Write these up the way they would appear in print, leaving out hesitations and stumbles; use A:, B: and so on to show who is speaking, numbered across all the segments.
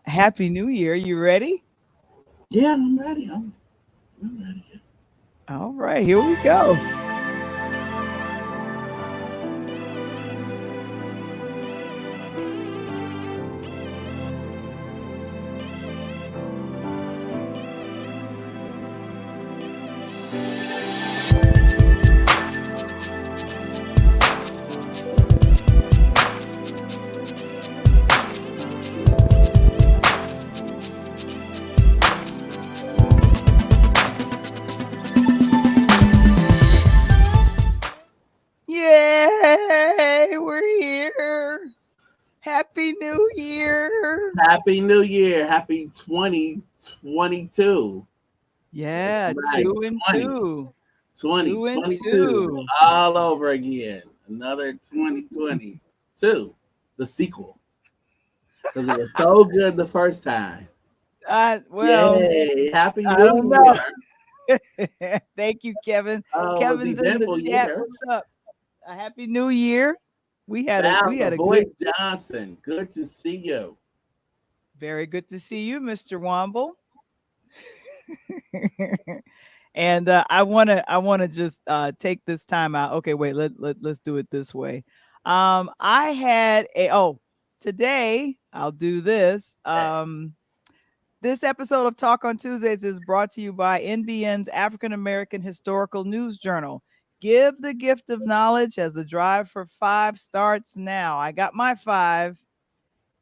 A: Happy New Year. You ready?
B: Yeah, I'm ready. I'm ready.
A: All right, here we go. Yay, we're here. Happy New Year.
B: Happy New Year. Happy 2022. That's
A: Yeah,
B: right.
A: two and
B: 20,
A: two. Two and
B: 2022.
A: two.
B: All over again. Another 2022. The sequel. Because it was so good the first time.
A: Well,
B: Yay. Happy
A: I
B: New
A: don't know.
B: Year.
A: Thank you, Kevin.
B: Oh, it was
A: Kevin's in the
B: eventful
A: chat.
B: year.
A: What's up? A happy New Year. We
B: Val
A: had
B: the
A: a
B: Voice
A: good,
B: Johnson. Good to see you.
A: very good to see you, Mr. Wamble. And I wanna just take this time out. Okay, wait, let's do it this way. I had a today I'll do this.
B: Hey.
A: This episode of Talk on Tuesdays is brought to you by NBN's African American Historical News Journal. Give the gift of knowledge as the drive for five starts now. I got my five.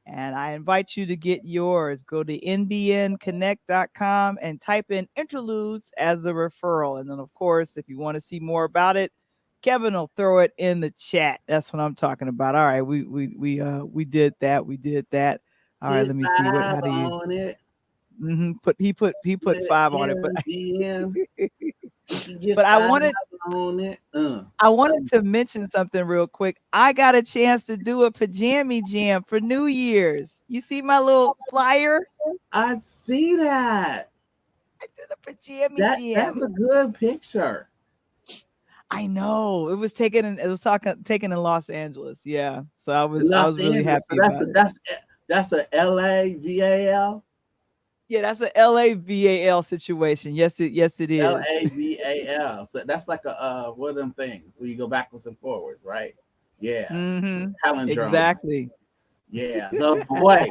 A: And I invite you to get yours. Go to nbnconnect.com and type in interludes as a referral. And then, of course, if you want to see more about it, Kevin will throw it in the chat. That's what I'm talking about. All right, we did that. We did that. All right,
B: Get
A: let me see what.
B: five
A: How do you?
B: on it.
A: He put
B: With
A: five on it, but
B: NBN. You can get
A: but I
B: five
A: wanted
B: on it.
A: I wanted to mention something real quick. I got a chance to do a pajama jam for New Year's. You see my little flyer?
B: I see that.
A: I did a pajama
B: That's
A: jam.
B: a good picture.
A: I know. It was taken in Los Angeles. Yeah. So I
B: Los
A: was really
B: Angeles. So
A: happy about it.
B: that's a LAVAL.
A: Yeah, that's a LAVAL situation. Yes it is.
B: LAVAL. So that's like a one of them things where you go backwards and forwards, right? Yeah.
A: Mhm.
B: Palindromes.
A: Exactly.
B: Yeah. The voice.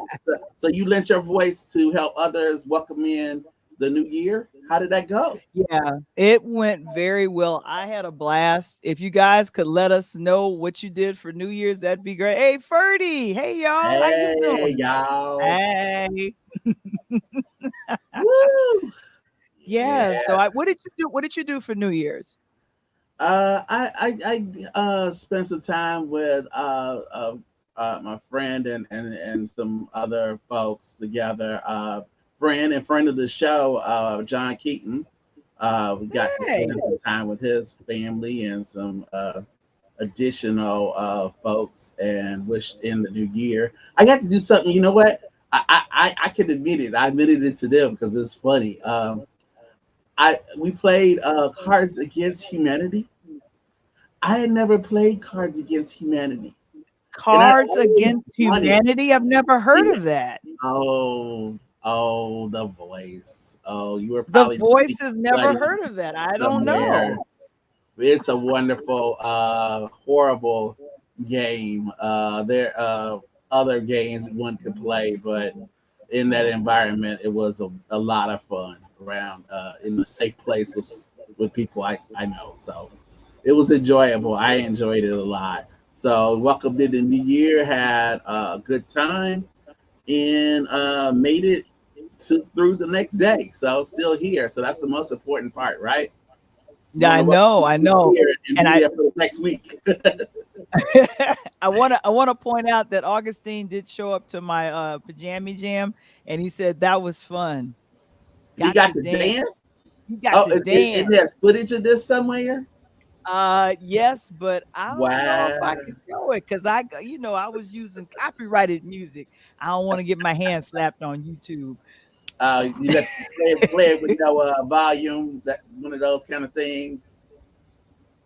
B: So you lent your voice to help others welcome in the new year. How did that go?
A: Yeah, it went very well. I had a blast. If you guys could let us know what you did for New Year's, that'd be great. Hey, Ferdy. Hey, y'all. How you
B: Hey,
A: doing?
B: y'all.
A: Hey.
B: Woo!
A: Yeah. So
B: Yeah.
A: what did you do? What did you do for New Year's?
B: I spent some time with my friend and some other folks together. Friend of the show, John Keaton. We got to
A: Hey.
B: spend some time with his family and some additional folks and wished in the new year. I got to do something. You know what? I can admit it. I admitted it to them because it's funny. I we played Cards Against Humanity. I had never played Cards Against Humanity, and I
A: Cards
B: always
A: Against
B: wanted.
A: Humanity. I've never heard of that.
B: Oh, the voice. Oh, you were
A: The
B: probably
A: Voice has never
B: studying
A: heard of that. I don't
B: somewhere.
A: know.
B: It's a wonderful, horrible game. There other games one could play, but in that environment, it was a lot of fun around in a safe place with people I know. So it was enjoyable. I enjoyed it a lot. So welcome to the new year. Had a good time and made it through the next day. So still here. So that's the most important part, right? You
A: Yeah,
B: want
A: I
B: to welcome
A: know,
B: to
A: I
B: the
A: know.
B: year and
A: And
B: be
A: I
B: there for the next week.
A: I wanna point out that Augustine did show up to my pajama jam and he said that was fun.
B: He
A: Got to
B: got to
A: dance.
B: dance.
A: You got
B: Oh,
A: to
B: and there's
A: dance.
B: footage of this somewhere.
A: Yes, but I don't know if I
B: Wow.
A: could show it because I was using copyrighted music. I don't want to get my hand slapped on YouTube.
B: You got to play it with no volume. That one of those kind of things.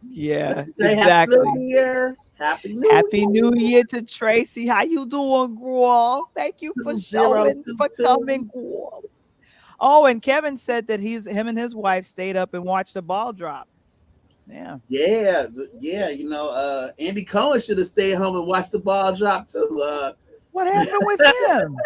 A: Yeah,
B: Say happy
A: exactly.
B: new year. Happy
A: Happy
B: New
A: New
B: Year.
A: Year to Tracy. How you doing, girl? Thank you for showing, for
B: 2022.
A: coming, girl. Oh, and Kevin said that him and his wife stayed up and watched the ball drop. Yeah.
B: Yeah, yeah. Andy Cohen should have stayed home and watched the ball drop too.
A: What happened with him?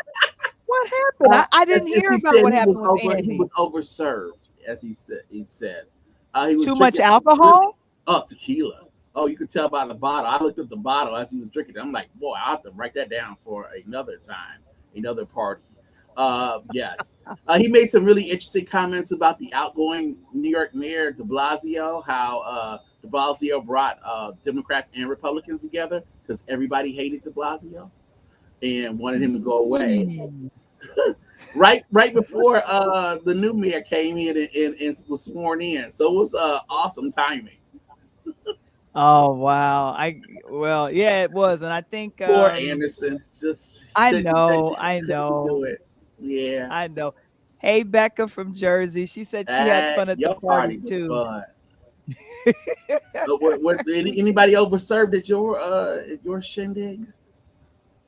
A: What happened? I didn't
B: As
A: hear
B: he
A: about
B: said,
A: what happened with
B: he
A: Andy.
B: was overserved. As he said, he was
A: Too much
B: drinking some really
A: alcohol?
B: tequila. Oh, you could tell by the bottle. I looked at the bottle as he was drinking it. I'm like, boy, I have to write that down for another time, another party. Yes. He made some really interesting comments about the outgoing New York Mayor De Blasio, how De Blasio brought Democrats and Republicans together because everybody hated De Blasio and wanted him to go away.
A: Mm.
B: Right before the new mayor came in and was sworn in. So it was awesome timing.
A: Oh wow. Well, yeah, it was. And I think
B: Poor Anderson, just
A: I
B: couldn't
A: know, I
B: couldn't do
A: know,
B: it. Yeah.
A: I know. Hey, Becca from Jersey. She said she had fun at the
B: Your
A: party
B: party was
A: too.
B: fun. Anybody overserved at your shindig?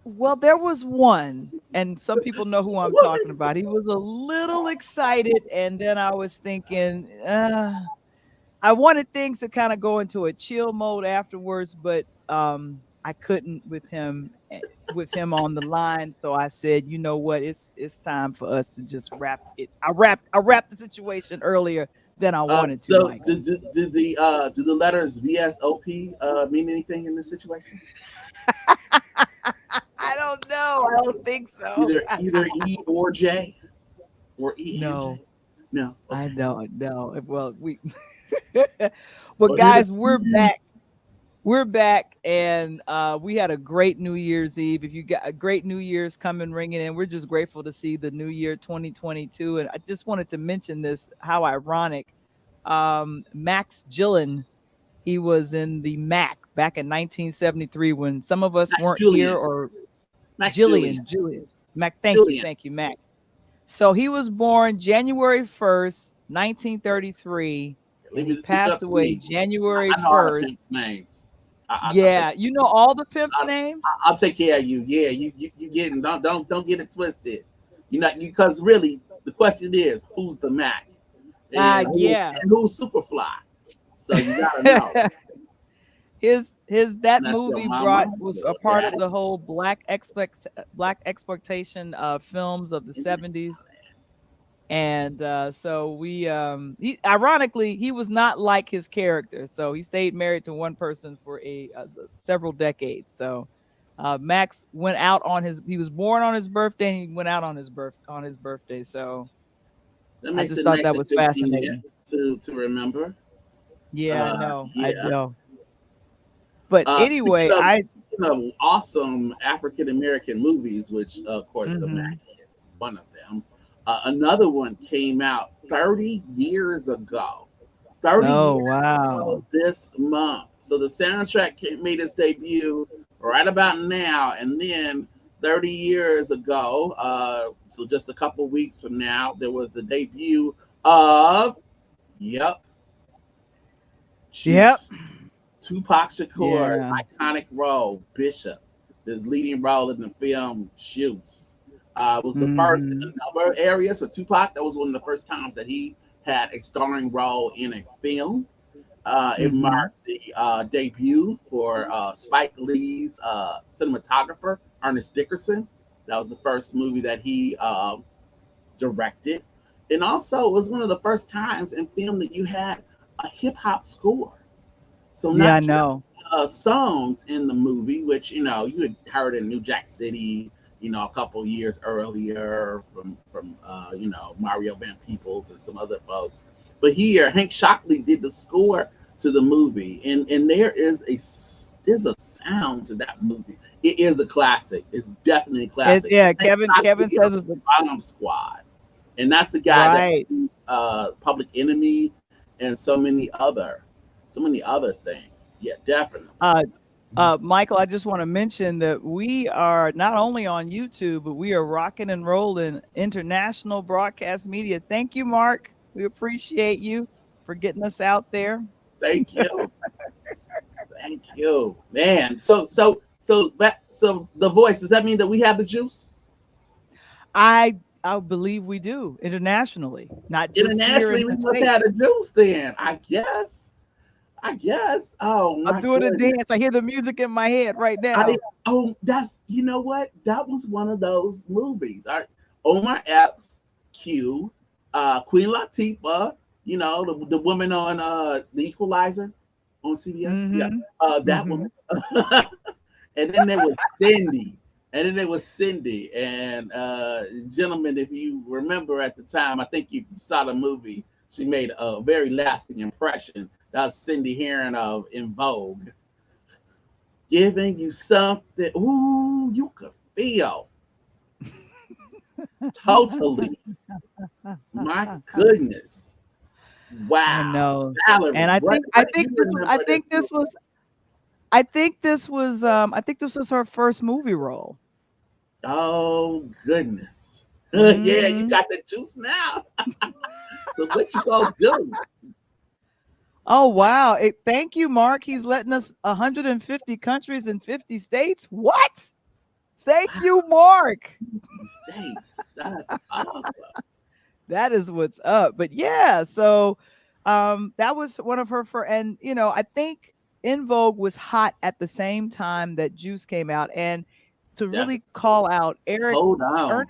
A: Well, there was one, and some people know who I'm talking about. He was a little excited, and then I was thinking, I wanted things to kind of go into a chill mode afterwards, but I couldn't with him on the line. So I said, you know what, it's time for us to just wrap it. I wrapped the situation earlier than I wanted to,
B: So
A: Michael.
B: do the letters VSOP mean anything in this situation?
A: I don't know. I don't think so.
B: Either E or J or E and
A: No,
B: J? No.
A: I
B: Okay.
A: don't know. Well, well,
B: Well,
A: guys,
B: here's
A: we're back. We're back, and we had a great New Year's Eve. If you got a great New Year's coming ringing in, we're just grateful to see the new year 2022. And I just wanted to mention this, how ironic. Max Gillen, he was in the Mac back in 1973 when some of us
B: Max
A: weren't here,
B: Julian.
A: or
B: Max Julian.
A: Julian. Mac,
B: Julian.
A: thank you, Mac. So he was born January 1st, 1933, and he
B: Leave it
A: passed
B: up to
A: away
B: me.
A: January
B: I know all the
A: 1st.
B: pimps' names. I'll take
A: Yeah, you know all the pimps' names?
B: I'll take care of you. Yeah, you getting don't get it twisted. You know, because really the question is who's the Mac
A: Yeah.
B: and who's Superfly. So you gotta know.
A: his that
B: And that's your
A: movie
B: mama,
A: was a
B: your
A: part of
B: daddy.
A: the whole black exploitation films of the 70s. And so ironically, he was not like his character. So he stayed married to one person for several decades. So Max went out he was born on his birthday, and he went out on his birthday. So
B: That
A: I
B: makes
A: just
B: it
A: thought
B: makes
A: that
B: a
A: was
B: good thing
A: fascinating.
B: to remember.
A: Yeah, I know. I
B: Yeah.
A: know. But anyway,
B: Speaking of awesome African American movies, which of course the Mac
A: Mhm.
B: is one of them. Another one came out 30 years ago. 30
A: Oh,
B: years ago
A: wow.
B: this month. So the soundtrack made its debut right about now, and then 30 years ago, so just a couple weeks from now, there was the debut of yep,
A: Yep.
B: Juice. Tupac Shakur's
A: Yeah.
B: iconic role, Bishop, his leading role in the film Juice, was the first in
A: Mhm.
B: a number of areas for Tupac. That was one of the first times that he had a starring role in a film. It
A: Mhm.
B: marked the debut for Spike Lee's cinematographer, Ernest Dickerson. That was the first movie that he directed. And also, it was one of the first times in film that you had a hip hop score. So
A: Yeah,
B: not
A: I
B: just
A: know.
B: songs in the movie, which you had heard in New Jack City, a couple years earlier from Mario Van Peebles and some other folks. But here, Hank Shockley did the score to the movie, and there's a sound to that movie. It is a classic. It's definitely a classic.
A: Yeah,
B: Hank
A: Kevin
B: Shockley of
A: says
B: the
A: it's
B: Bomb Squad, and that's the guy that
A: right.
B: Public Enemy and so many other things. Yeah, definitely.
A: Uh Michael, I just want to mention that we are not only on YouTube, but we are rocking and rolling international broadcast media. Thank you, Mark. We appreciate you for getting us out there.
B: Thank you. Thank you, man. So the voice, does that mean that we have the juice?
A: I believe we do internationally, not just here in
B: Internationally, we
A: the
B: must have
A: States.
B: the juice then. I guess. I guess. Oh
A: I'm
B: my
A: doing a
B: goodness.
A: dance. I hear the music in my head right
B: I
A: now.
B: that's you know what? That was one of those movies. All right. Omar Epps, Q, Queen Latifah, the woman on the Equalizer on CBS. Yeah.
A: Mm-hmm.
B: That
A: Mm-hmm.
B: woman. And then there was Cindy. And then there was Cindy. And gentlemen, if you remember at the time, I think you saw the movie. She made a very lasting impression. That was Cindy Heron of In Vogue, giving you something. Ooh, you could feel totally. My goodness.
A: I
B: Wow.
A: know. And
B: Valerie,
A: I
B: what
A: think I
B: what
A: think
B: you
A: this was I
B: remember this
A: think this
B: movie?
A: was I think this was her first movie role.
B: Oh goodness. Yeah, you
A: Hmm.
B: got the juice now. So what you gonna do?
A: Oh wow. Thank you, Mark. He's letting us 150 countries and 50 states. What? Thank you, Mark.
B: States. That's awesome.
A: That is what's up. But yeah, so that was one of her for and I think In Vogue was hot at the same time that Juice came out. And to really
B: Definitely.
A: call out Eric
B: Hold on.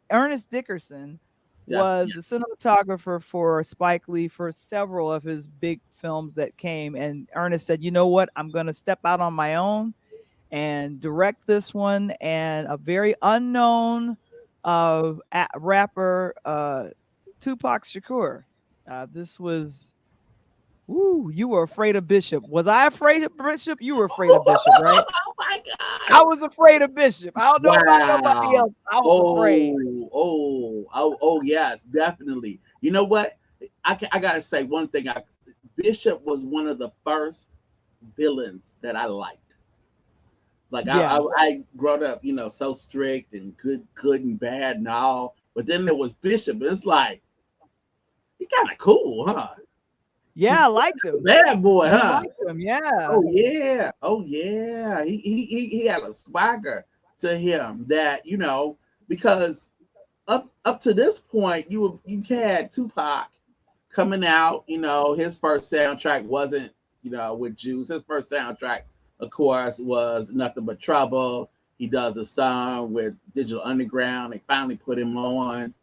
A: Ernest Dickerson was
B: Definitely.
A: the cinematographer for Spike Lee for several of his big films that came. And Ernest said, you know what, I'm gonna step out on my own and direct this one. And a very unknown rapper, Tupac Shakur. This was, ooh, you were afraid of Bishop. Was I afraid of Bishop? You were afraid of Bishop, right?
B: Oh my God.
A: I was afraid of Bishop. I don't know about nobody
B: Wow.
A: else. I was afraid.
B: Yes, definitely. You know what? I gotta say one thing. Bishop was one of the first villains that I liked. Like
A: Yeah.
B: I grew up, so strict and good and bad and all. But then there was Bishop. It's like he kind of cool, huh?
A: Yeah, I liked him.
B: Bad boy,
A: You
B: huh?
A: liked him. Yeah.
B: Oh yeah, oh yeah. He had a swagger to him that because up to this point you had Tupac coming out. His first soundtrack wasn't with Juice. His first soundtrack, of course, was Nothing But Trouble. He does a song with Digital Underground. They finally put him on.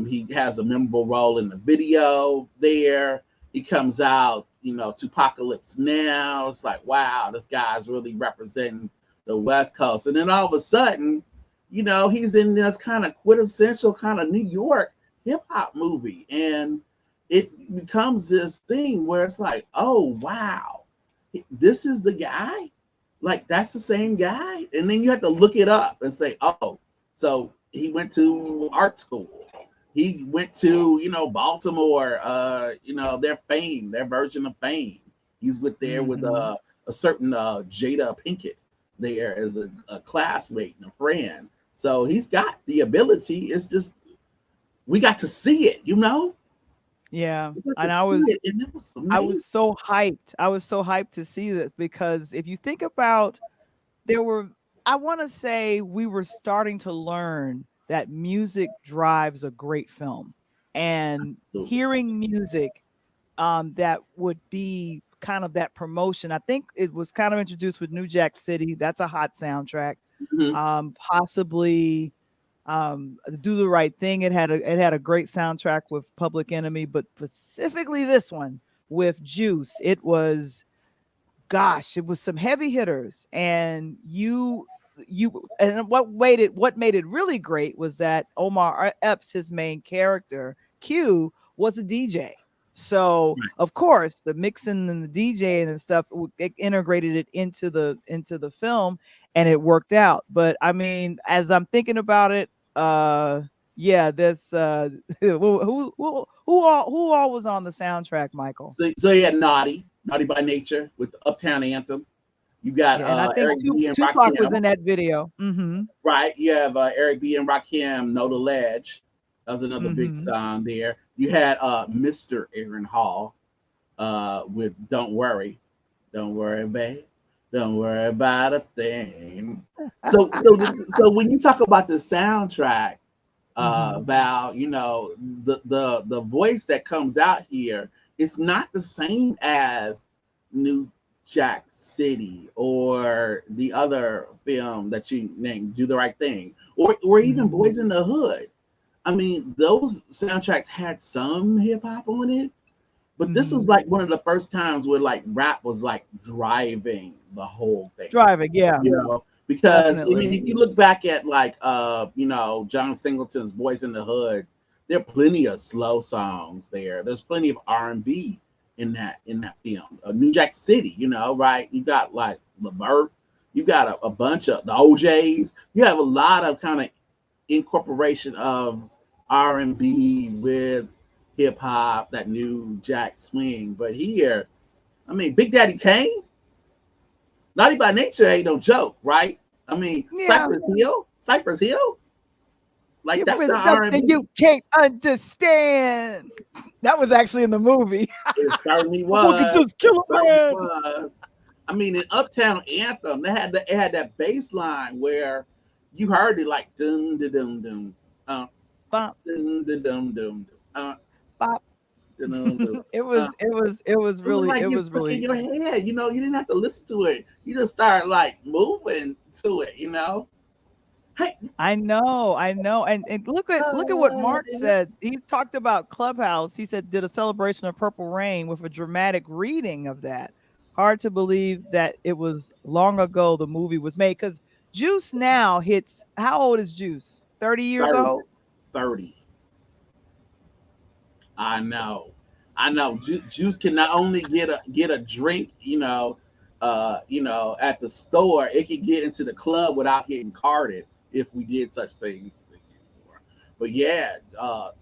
B: He has a memorable role in the video there. He comes out, to Apocalypse Now. It's like, wow, this guy's really representing the West Coast. And then all of a sudden, he's in this kind of quintessential kind of New York hip hop movie. And it becomes this thing where it's like, oh, wow, this is the guy? Like, that's the same guy? And then you have to look it up and say, oh, so he went to art school. He went to, Baltimore, their fame, their version of fame. He's there with
A: Hmm.
B: a certain Jada Pinkett there as a classmate and a friend. So he's got the ability. It's just, we got to see it.
A: Yeah.
B: We got to
A: And
B: see it, and it was
A: I was
B: amazing.
A: so hyped. I was so hyped to see this because if you think about, there were, I want to say we were starting to learn that music drives a great film. And
B: Absolutely.
A: hearing music that would be kind of that promotion. I think it was kind of introduced with New Jack City. That's a hot soundtrack.
B: Mhm.
A: Possibly Do the Right Thing. It had a great soundtrack with Public Enemy, but specifically this one with Juice. It was, gosh, it was some heavy hitters. And what made it really great was that Omar Epps, his main character, Q, was a DJ. So
B: Right.
A: of course the mixing and the DJing and stuff, it integrated it into the film, and it worked out. But I mean, as I'm thinking about it, yeah, this who all was on the soundtrack, Michael?
B: So you had Naughty by Nature with the Uptown Anthem. You got
A: Yeah, and I think
B: Eric B and
A: Tupac was
B: Rakim,
A: in that video. Mhm.
B: right? You have Eric B and Rakim, Know the Ledge. That was another big
A: Mhm.
B: song there. You had Mr. Aaron Hall with Don't Worry. Don't worry, babe. Don't worry about a thing. So when you talk about the soundtrack,
A: Mhm.
B: Val, the voice that comes out here, it's not the same as New Jack City or the other film that you named, Do the Right Thing, or even
A: Mhm.
B: Boys in the Hood. I mean, those soundtracks had some hip hop on it, but this was
A: Mhm.
B: like one of the first times where like rap was like driving the whole thing,
A: Driving, yeah,
B: because I mean,
A: definitely.
B: if you look back at like John Singleton's Boys in the Hood, there are plenty of slow songs there. There's plenty of R&B in that film. New Jack City, right? You got like Levert, you got a bunch of the OJ's. You have a lot of kind of incorporation of R&B with hip hop, that new Jack swing. But here, I mean, Big Daddy Kane, Naughty by Nature ain't no joke, right? I mean,
A: Yeah,
B: Cypress Hill, like
A: give
B: that's
A: me
B: the
A: something
B: R&B.
A: you can't understand. That was actually in the movie.
B: It certainly
A: A boy could
B: was.
A: just kill
B: It
A: a
B: certainly
A: man.
B: was. I mean, in Uptown Anthem, it had that bass line where you heard it like dum dum dum dum,
A: Bop,
B: dum dum dum dum,
A: bop.
B: dum dum dum.
A: It
B: Uh,
A: was it was it was
B: it was
A: really
B: like
A: it
B: it
A: was
B: stuck in
A: really
B: your head. You didn't have to listen to it. You just start like moving to it. Hey,
A: I know, and look at what Mark said. He talked about Clubhouse. He said did a celebration of Purple Rain with a dramatic reading of that. Hard to believe that it was long ago the movie was made because Juice now hits. How old is Juice? 30 years
B: 30,
A: old.
B: 30. I know. I know. Juice can not only get a drink, at the store, it can get into the club without getting carded if we did such things anymore. But yeah,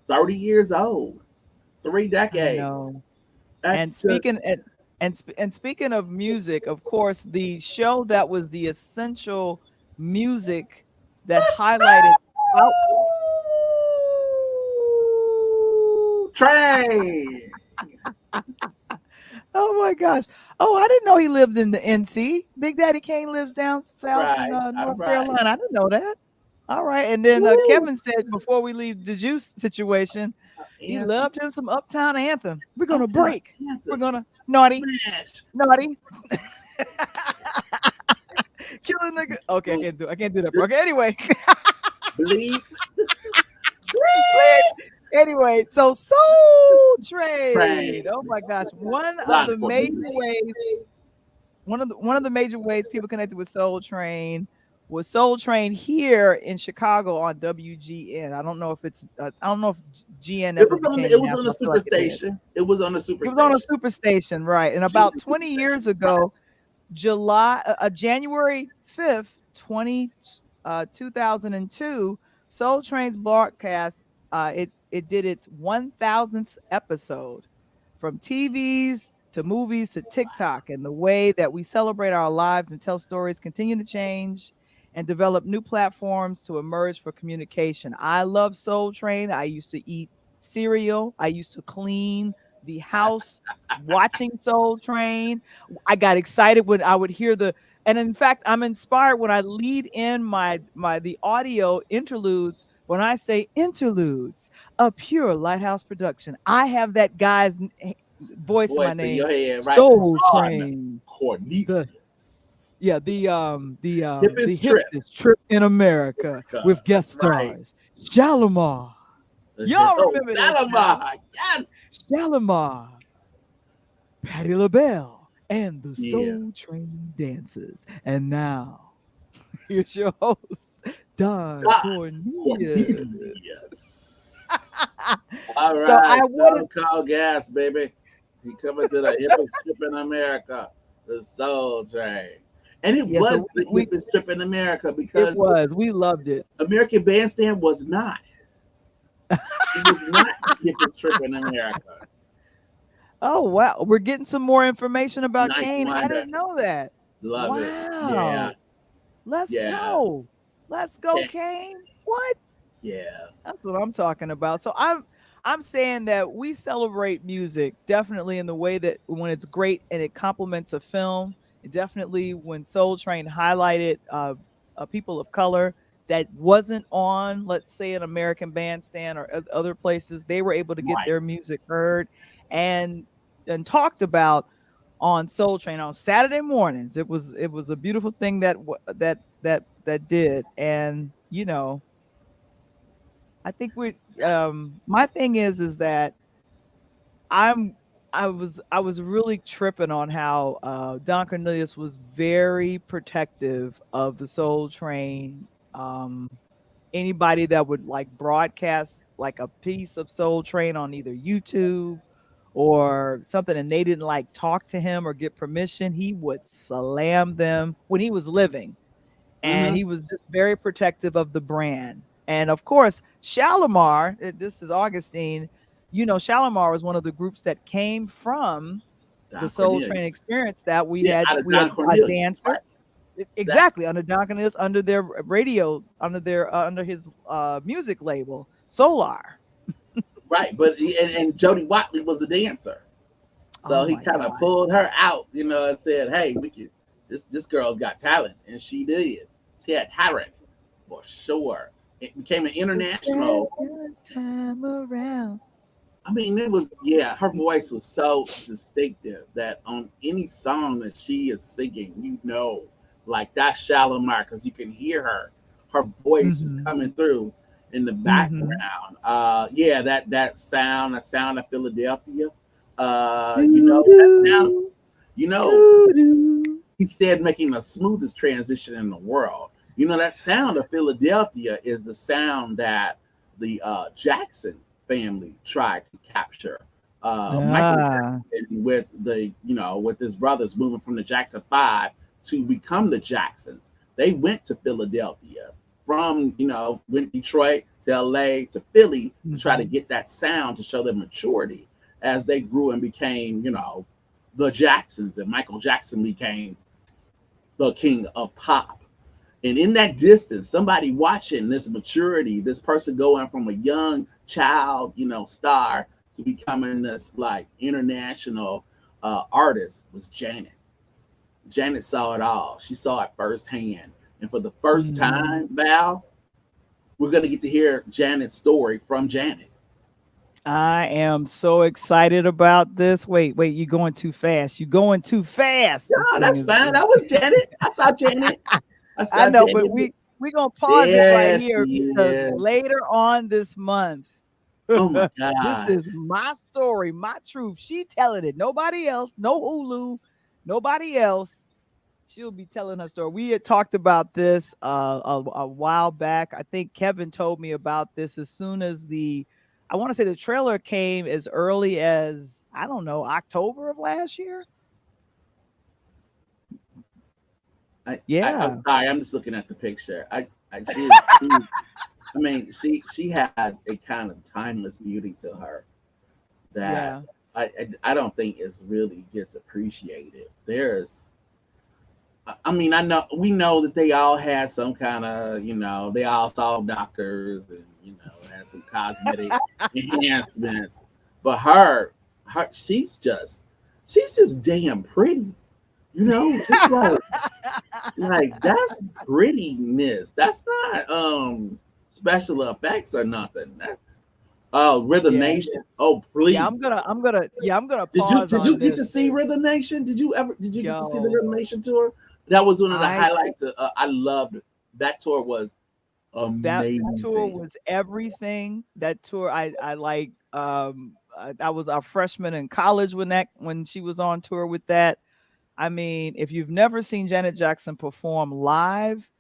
B: 30 years old, three
A: I
B: decades.
A: know. And
B: That's
A: speaking
B: just
A: and speaking of music, of course, the show that was the essential music that
B: let's
A: highlighted how.
B: go train.
A: Oh my gosh. Oh, I didn't know he lived in the NC. Big Daddy Kane lives down south in
B: Right, all
A: North
B: right.
A: Carolina. I didn't know that. All right. And then
B: Woo.
A: Kevin said before we leave the juice situation, he
B: Anthem,
A: loved him some Uptown Anthem. We're gonna
B: Uptown
A: break. We're
B: Anthem,
A: gonna naughty,
B: smash.
A: naughty. Kill a nigga. Okay, I can't do that. Okay, anyway.
B: Bleep.
A: Anyway, so Soul Trade.
B: Train.
A: Oh my gosh.
B: Done for me.
A: One of the major ways people connected with Soul Train was Soul Train here in Chicago on WGN. I don't know if GN
B: It
A: ever
B: was on
A: became
B: it was on
A: national.
B: the
A: I feel like it did.
B: superstation. It was on the
A: It was on a
B: superstation.
A: superstation, right? And
B: Junior
A: about 20
B: superstation.
A: years ago, January 5th, 2002, Soul Train's broadcast, it did its 1000th episode. From TVs to movies to TikTok, and the way that we celebrate our lives and tell stories continue to change and develop new platforms to emerge for communication. I love Soul Train. I used to eat cereal. I used to clean the house watching Soul Train. I got excited when I would hear and in fact, I'm inspired when I lead in the audio interludes when I say interludes, a pure Lighthouse production. I have that guy's voice in
B: Voice
A: my
B: in
A: name,
B: your head, right?
A: Soul
B: On
A: Train. The
B: Cornelius.
A: yeah, the
B: Hippest trip.
A: hippest trip in America with guest
B: Right.
A: stars. Shalimar. Y'all
B: Oh,
A: remember this now.
B: Salama. Yes.
A: Shalimar, Patti LaBelle, and the
B: Yeah.
A: Soul Train dancers. And now, here's your host, Don
B: God.
A: Cornelius.
B: Cornelius. All
A: So I
B: right.
A: wanted,
B: Don't call gas, baby. You coming to the hippest trip in America, the Soul Train. And it
A: yeah, so
B: was the
A: we
B: hippest trip in America
A: it
B: because
A: was, we loved it.
B: American Bandstand was not. It was not the hippest trip in America.
A: Oh wow, we're getting some more information about
B: Ninth
A: Kane. I
B: Wonder.
A: didn't know that.
B: Love it. Yeah.
A: Wow. Let's
B: Yeah.
A: go. Let's go,
B: Okay.
A: Kane. What?
B: Yeah.
A: That's what I'm talking about. So I'm saying that we celebrate music definitely in the way that when it's great and it complements a film. Definitely when Soul Train highlighted people of color that wasn't on, let's say, an American Bandstand or other places, they were able to get
B: Right.
A: their music heard and talked about on Soul Train on Saturday mornings. It was a beautiful thing that did, and I think we my thing is that I'm I was really tripping on how Don Cornelius was very protective of the Soul Train. Anybody that would like broadcast like a piece of Soul Train on either YouTube or something and they didn't like talk to him or get permission, he would slam them when he was living, and
B: Mm-hmm.
A: he was just very protective of the brand. And of course, Shalimar, this is Augustine, Shalimar was one of the groups that came from the
B: Don
A: Soul
B: Cornelius.
A: Train experience that we
B: Yeah,
A: had
B: out of
A: we had
B: Don
A: a
B: Cornelius.
A: dancer.
B: Right. Exactly.
A: Exactly, under Don Cornelius, under their radio, under his music label, Solar.
B: Right. But and Jody Watley was a dancer.
A: Oh
B: So he
A: my
B: kind of
A: gosh.
B: pulled her out, and said, "Hey, we can. This girl's got talent," and she did. She had talent for sure. It became an
A: The
B: international.
A: second time around.
B: I mean, it was yeah. Her voice was so distinctive that on any song that she is singing, like that's Shalimar because you can hear her. Her voice is
A: Mhm.
B: coming through in the
A: Mhm.
B: background. Yeah, that sound of Philadelphia.
A: Do
B: That sound.
A: do
B: You know,
A: do do.
B: he said making the smoothest transition in the world. That sound of Philadelphia is the sound that the Jackson family tried to capture. Michael
A: Ah.
B: Jackson with his brothers moving from the Jackson Five to become the Jacksons. They went to Philadelphia from went Detroit to LA to Philly to try to
A: Mhm.
B: get that sound to show their maturity as they grew and became the Jacksons, and Michael Jackson became the king of pop. And in that distance, somebody watching this maturity, this person going from a young child, star to becoming this like international artist was Janet. Janet saw it all. She saw it firsthand. And for the first
A: Mhm.
B: time, Val, we're going to get to hear Janet's story from Janet.
A: I am so excited about this. Wait, you're going too fast. You're going too fast. This
B: Yeah,
A: thing
B: that's
A: is
B: fine. That was Janet. I saw Janet. I
A: I
B: saw
A: know, but
B: Janet.
A: we going to pause it right
B: There
A: here
B: she
A: because
B: is.
A: later on this month,
B: Oh my
A: this
B: God.
A: is my story, my truth. She telling it. Nobody else, no Hulu, nobody else. She'll be telling her story. We had talked about this a while back. I think Kevin told me about this as soon as I want to say the trailer came as early as, I don't know, October of last year.
B: I'm
A: Yeah.
B: sorry. I'm just looking at the picture. She is. I mean, she has a kind of timeless beauty to her that
A: Yeah.
B: I don't think is really gets appreciated. I mean, I know we know that they all had some kind of, they all saw doctors and had some cosmetic enhancements, but she's just damn pretty, just like that's prettiness. That's not special effects or nothing. Oh, Rhythm
A: Yeah.
B: Nation. Oh,
A: Yeah,
B: please.
A: I'm gonna
B: Did you
A: pause
B: did you
A: on
B: get to
A: this.
B: see Rhythm Nation? Did you get to see the
A: Yo,
B: Rhythm Nation tour? That was one of the
A: I
B: highlights. I loved it. That tour was
A: that tour
B: amazing.
A: was everything. That tour I like I was a freshman in college when she was on tour with that. I mean, if you've never seen Janet Jackson perform live,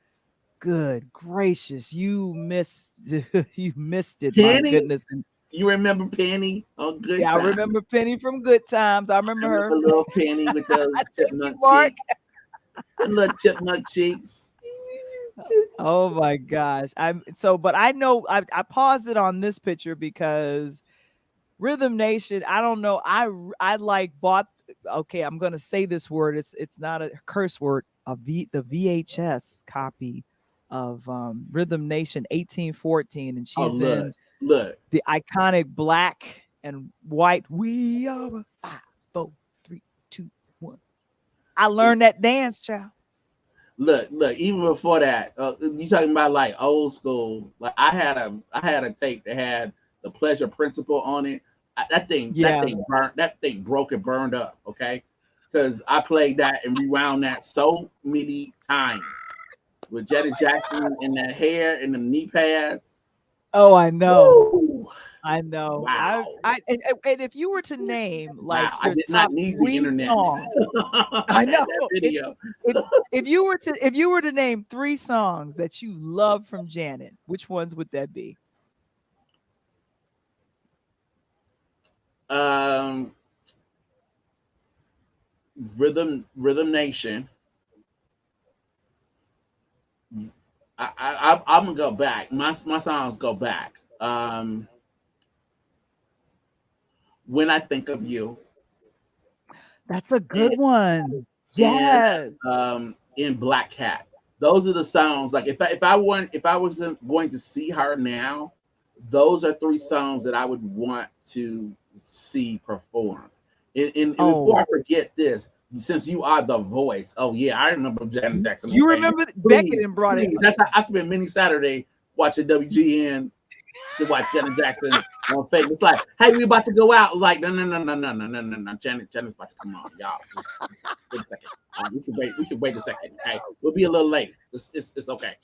A: good gracious, you missed you missed it, my
B: Penny,
A: goodness. And
B: you remember Penny on Good
A: yeah, I
B: Time?
A: remember Penny from Good Times. I remember
B: Remember
A: her.
B: little Penny with those
A: Thank you,
B: chipmunk
A: Mark.
B: cheeks? The little chipmunk cheeks.
A: Oh my gosh. But I know I paused it on this picture because Rhythm Nation, I don't know. I like bought, okay, I'm gonna say this word. It's not a curse word. The VHS copy of Rhythm Nation 1814, and
B: Oh
A: she's
B: look,
A: in.
B: Look,
A: The iconic black and white. We are a 5, 4, 3, 2, 1. I learned that dance, child.
B: look. Even before that, you talking about like old school? Like I had a tape that had the Pleasure Principle on it. That
A: Yeah.
B: thing burnt. That thing broke and burned up. Okay, because I played that and rewound that so many times with Janet Jackson and that hair and the knee pads.
A: Oh, I know.
B: Woo!
A: I know.
B: Wow.
A: And if you were to name like
B: Wow. I
A: your
B: did not
A: top
B: need the
A: 3
B: internet.
A: songs,
B: I
A: I
B: had
A: know.
B: that
A: If,
B: video.
A: if if you were to name 3 songs that you love from Janet, which ones would that be?
B: Um, Rhythm Nation. I'm gonna go back. My songs go back. When I think of you,
A: That's a good
B: and,
A: one.
B: and
A: Yes.
B: in Black Cat. Those are the songs. Like if I wasn't going to see her now, those are 3 songs that I would want to see perform. And before
A: Oh,
B: I forget this, since you are the voice, oh yeah, I remember Janet Jackson.
A: you
B: Okay,
A: remember Beckett
B: please,
A: and brought it.
B: please. That's how I spent many Saturday watching WGN to watch Janet Jackson on fake. It's like, hey, we about to go out. Like, no. Janet's about to come on, y'all. Just wait a second. We can wait a second. Okay, we'll be a little late. It's okay,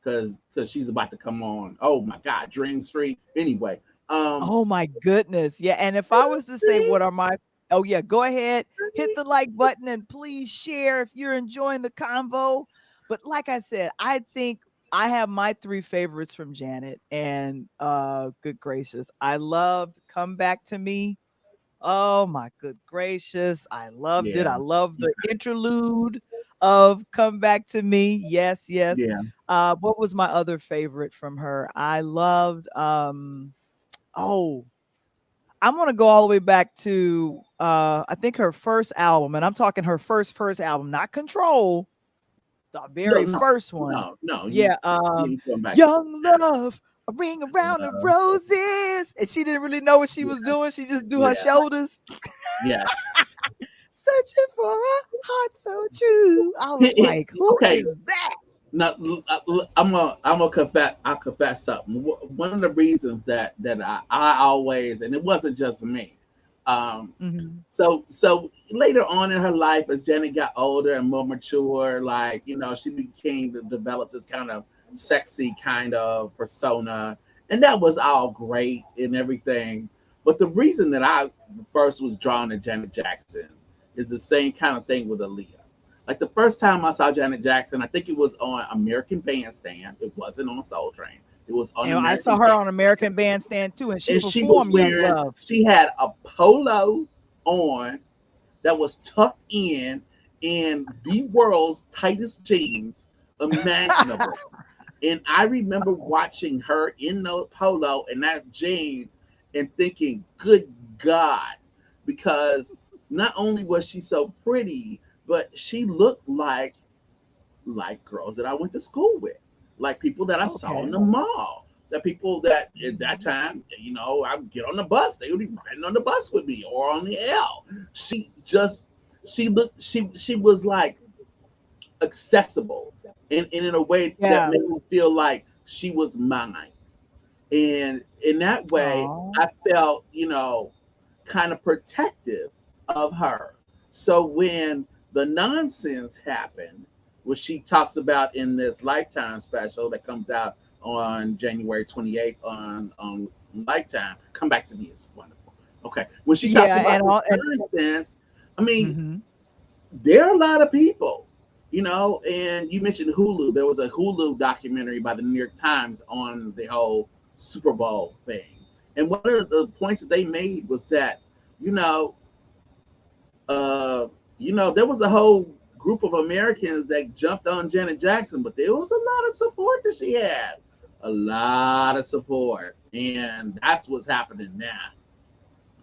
B: because she's about to come on. Oh my God, Dream Street. Anyway, um,
A: Oh my goodness. Yeah. And if I was to say what are my oh yeah, go ahead, hit the like button and please share if you're enjoying the convo. But like I said, I think I have my 3 favorites from Janet and good gracious. I loved Come Back to Me. Oh my good gracious. I loved it.
B: yeah,
A: I love the interlude of Come Back to Me. Yes, yes.
B: yeah.
A: What was my other favorite from her? I loved oh, I'm gonna go all the way back to I think her first album, and I'm talking her first album, not Control, the
B: No,
A: very
B: no,
A: first one.
B: no.
A: Yeah,
B: You come back.
A: Young Love, a ring around the
B: Uh,
A: roses. And she didn't really know what she
B: yeah,
A: was doing. She just do her
B: yeah,
A: shoulders.
B: yeah.
A: Searching for a heart so true. I was like, who
B: Okay,
A: is that?
B: now I'm gonna confess. I'll confess something. One of the reasons that I always, and it wasn't just me. Um,
A: Mhm.
B: so later on in her life, as Janet got older and more mature, like she became to develop this kind of sexy kind of persona, and that was all great and everything. But the reason that I first was drawn to Janet Jackson is the same kind of thing with Aaliyah. Like the first time I saw Janet Jackson, I think it was on American Bandstand. It wasn't on Soul Train. It was on
A: And I
B: American
A: saw her
B: Bandstand,
A: on American Bandstand too, and she
B: and she was
A: performed Young
B: wearing.
A: Love.
B: She had a polo on that was tucked in the world's tightest jeans imaginable. And I remember watching her in the polo and that jeans and thinking, good God, because not only was she so pretty, but she looked like girls that I went to school with, like people that I saw in
A: Okay.
B: the mall. The people that at that time, I would get on the bus, they would be riding on the bus with me or on the L. She just she was like accessible and in a way that
A: Yeah.
B: made me feel like she was mine. And in that way,
A: Oh.
B: I felt, kind of protective of her. So when the nonsense happened, which she talks about in this Lifetime special that comes out on January 28th on Lifetime, Come Back to Me is wonderful. Okay. When she talks
A: Yeah,
B: about
A: and
B: the
A: all and
B: nonsense, I mean,
A: mhm.
B: there are a lot of people, and you mentioned Hulu. There was a Hulu documentary by the New York Times on the whole Super Bowl thing. And one of the points that they made was that, you know, there was a whole group of Americans that jumped on Janet Jackson, but there was a lot of support that she had. A lot of support. And that's what's happening now.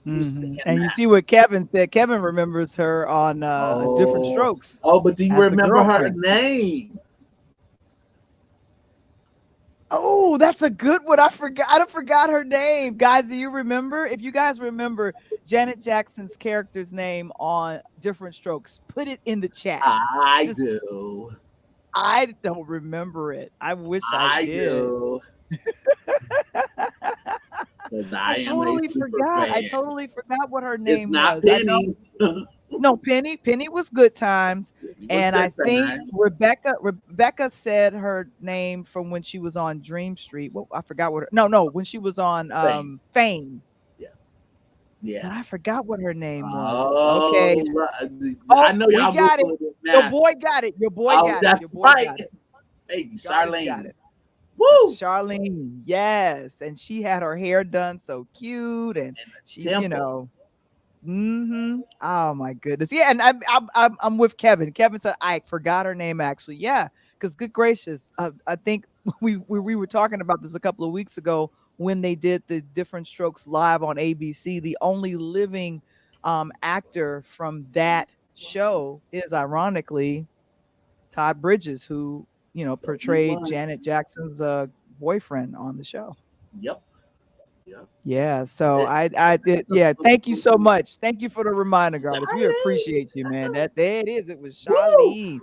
B: You're
A: Mhm.
B: seeing
A: And you
B: that.
A: see what Kevin said. Kevin remembers her on A Different
B: Oh,
A: Strokes
B: oh, but do you
A: as the
B: remember her
A: girlfriend.
B: name?
A: Oh, that's a good one. I forgot her name. Guys, do you remember? If you guys remember Janet Jackson's character's name on Different Strokes, put it in the chat.
B: I
A: Just
B: do.
A: I don't remember it. I wish I
B: I
A: did.
B: do. Because
A: I
B: I am a
A: totally
B: super
A: forgot. I
B: fan.
A: totally forgot what her
B: It's
A: name
B: not
A: was. I know.
B: Penny.
A: No, Penny was Good Times,
B: It was
A: and I
B: good
A: think
B: times.
A: Rebecca said her name from when she was on Dream Street. Well, I forgot what. No, when she was on
B: Thing.
A: Fame,
B: Yeah.
A: but
B: Yeah.
A: I forgot what her name was. Okay.
B: Oh, I
A: Oh,
B: know
A: we
B: y'all
A: got it.
B: Googling it
A: Your
B: now.
A: boy got it. Your boy
B: Oh,
A: got it.
B: that's
A: Your boy
B: right.
A: got it.
B: Baby
A: Goddess got
B: Charlene.
A: it.
B: Woo!
A: Charlene, yes, and she had her hair done so cute, and
B: And
A: she,
B: the temple.
A: Oh my goodness, yeah, and I'm with Kevin. Kevin said I forgot her name actually, yeah, because good gracious, I think we were talking about this a couple of weeks ago when they did the Different Strokes live on ABC. The only living actor from that show is ironically Todd Bridges, who
B: So he
A: portrayed
B: won.
A: Janet Jackson's boyfriend on the show.
B: Yep. Yep.
A: Yeah, so
B: It,
A: I did. Yeah, thank you so much. Thank you for the reminder, Goddess. We
B: Charlene.
A: appreciate you, man. That there it is. It was
B: Woo!
A: Charlene.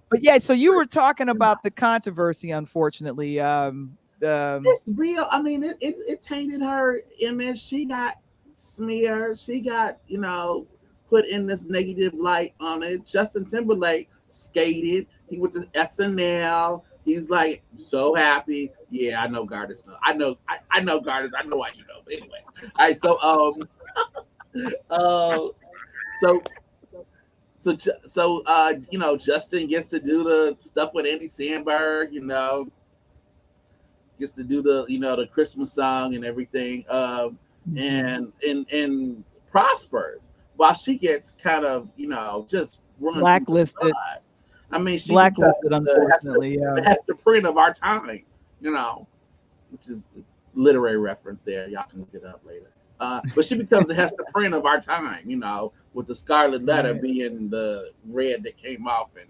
A: But yeah, so you were talking about the controversy, unfortunately.
B: It's real. I mean, it tainted her image. She got smeared. She got, put in this negative light on it. Justin Timberlake skated. He went to SNL. He's like so happy. Yeah, I know Gardens. I know Gardens. I know why you know. But anyway, all right. Uh, so Justin gets to do the stuff with Andy Samberg. Gets to do the Christmas song and everything,
A: Mhm.
B: and prospers while she gets kind of just run through the
A: Blacklisted,
B: mud. I mean, she becomes
A: blacklisted,
B: the
A: unfortunately. Yeah.
B: Hester Prynne of our time, you know, which is a literary reference there. Y'all can look it up later. But she becomes the Hester Prynne of our time, with the Scarlet Letter
A: Right.
B: being the red that came off and